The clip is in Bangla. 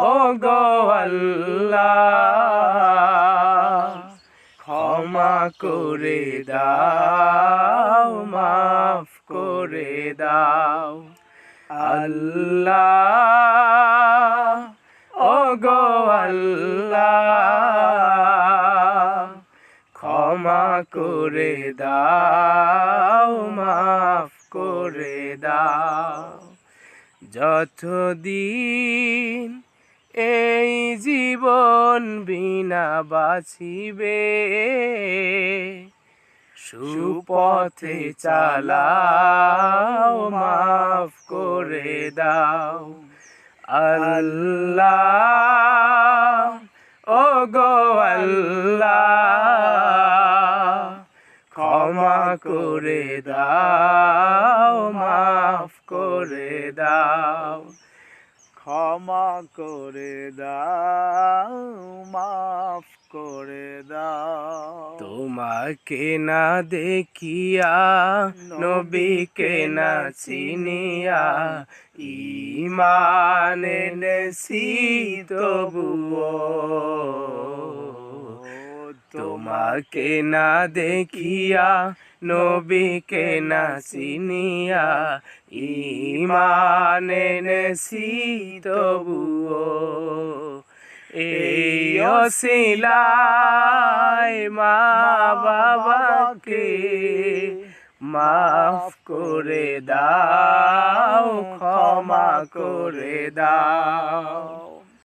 ও গো আল্লাহ ক্ষমা করে দাও মাফ করে দাও আল্লাহ ও গো আল্লাহ ক্ষমা করে দাও মাফ করে দাও যতদিন এই জীবন বিনা বাঁচিবে সুপথে চালাও মাফ করে দাও আল্লাহ ও গো আল্লাহ ক্ষমা করে দাও মাফ করে দাও ক্ষমা করে দাও মাফ করে দাও তোমাকে না দেখিয়া নবীকে না চিনিয়া ঈমান এনেছি তবুও তোমাকে না দেখিয়া নবীকে না চিনিয়া ঈমান এনেছি তবুও এই ওসিলায় মা বাবাকে মাফ করে দাও ক্ষমা করে দাও।